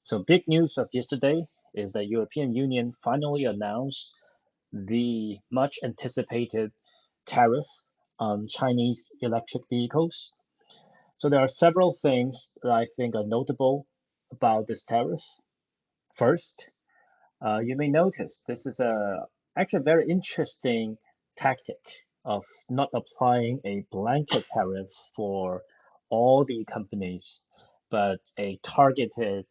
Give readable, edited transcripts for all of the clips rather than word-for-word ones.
So big news of yesterday is the European Union finally announced the much anticipated tariff on Chinese electric vehicles. So there are several things that I think are notable about this tariff. First, you may notice this is actually a very interesting tactic of not applying a blanket tariff for all the companies, but a targeted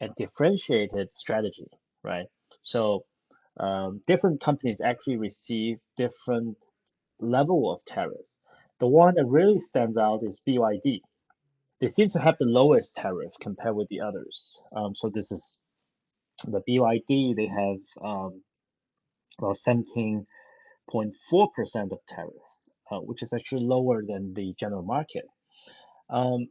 and differentiated strategy, right? So different companies actually receive different level of tariff. The one that really stands out is BYD. They seem to have the lowest tariff compared with the others. So this is the BYD. They have about 17.4% of tariff, which is actually lower than the general market. Um,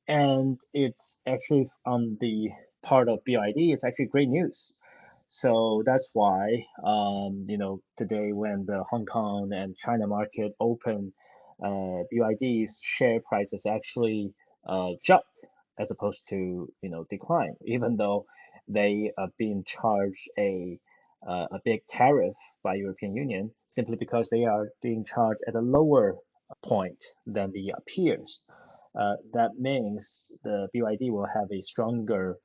and it's actually on the part of BYD, it's actually great news. So that's why, today when the Hong Kong and China market open, BYD's share prices actually jump as opposed to, decline, even though they are being charged a big tariff by European Union simply because they are being charged at a lower point than the peers. That means the BYD will have a stronger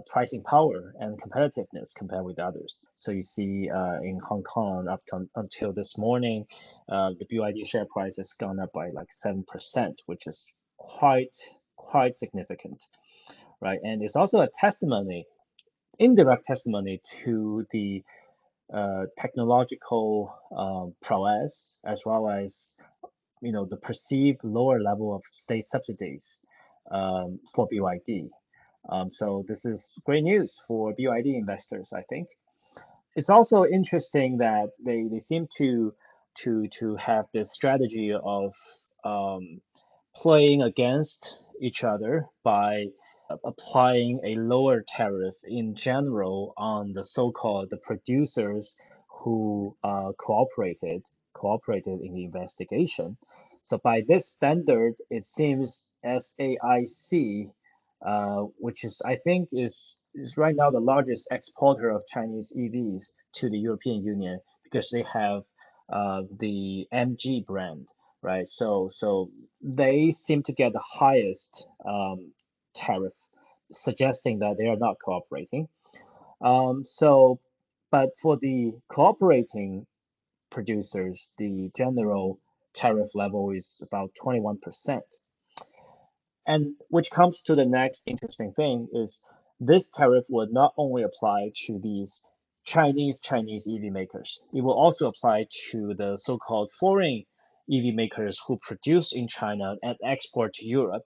pricing power and competitiveness compared with others. So you see in Hong Kong until this morning, the BYD share price has gone up by like 7%, which is quite significant, right? And it's also a testimony, indirect testimony to the technological prowess as well as the perceived lower level of state subsidies for BYD. So this is great news for BYD investors, I think. It's also interesting that they seem to have this strategy of um, playing against each other by applying a lower tariff in general on the so-called the producers who cooperated in the investigation. So by this standard, it seems SAIC, which is I think is right now the largest exporter of Chinese EVs to the European Union because they have the MG brand, right? So they seem to get the highest tariff, suggesting that they are not cooperating. But for the cooperating producers, the general tariff level is about 21%. And which comes to the next interesting thing is this tariff would not only apply to these Chinese EV makers, it will also apply to the so-called foreign EV makers who produce in China and export to Europe.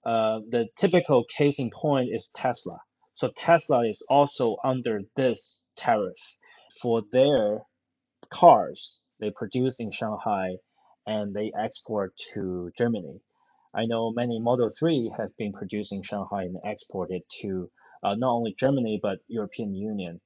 The typical case in point is Tesla. So Tesla is also under this tariff for their cars they produce in Shanghai and they export to Germany. I know many Model 3 have been produced in Shanghai and exported to not only Germany but European Union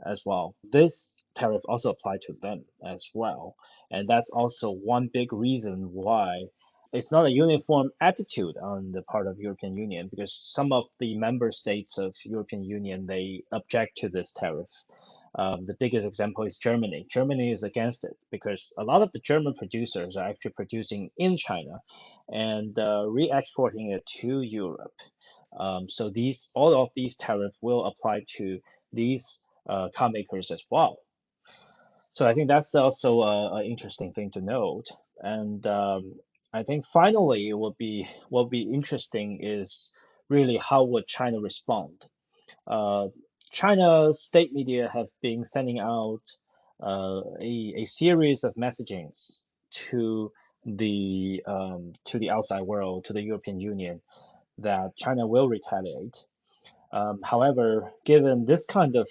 as well. This tariff also applied to them as well. And that's also one big reason why it's not a uniform attitude on the part of European Union because some of the member states of European Union they object to this tariff. The biggest example is Germany. Germany is against it because a lot of the German producers are actually producing in China and re-exporting it to Europe. So these all of these tariffs will apply to these car makers as well. So I think that's also an interesting thing to note. And I think finally, it will be interesting is really how would China respond. Uh, China state media have been sending out a series of messagings to to the outside world, to the European Union, that China will retaliate. However, given this kind of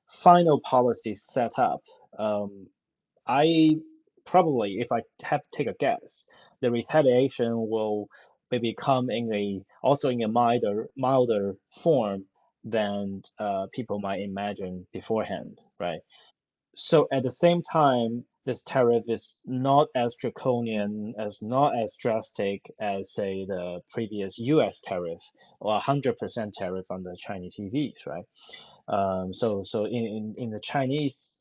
final policy set up, I probably, if I have to take a guess, the retaliation will maybe come in a also in a milder form than people might imagine beforehand, right? So at the same time, this tariff is not as draconian, as not as drastic as, say, the previous U.S. tariff or 100% tariff on the Chinese EVs, right? So in the Chinese,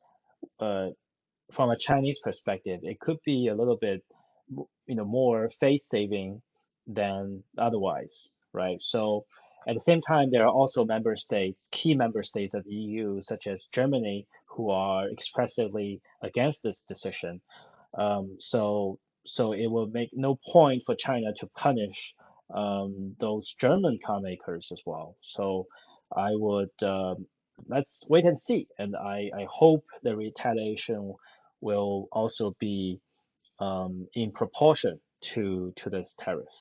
uh, from a Chinese perspective, it could be a little bit, more face saving than otherwise, right? So at the same time, there are also member states, key member states of the EU, such as Germany, who are expressively against this decision. So it will make no point for China to punish those German car makers as well. So I would let's wait and see, and I hope the retaliation will also be in proportion to this tariff.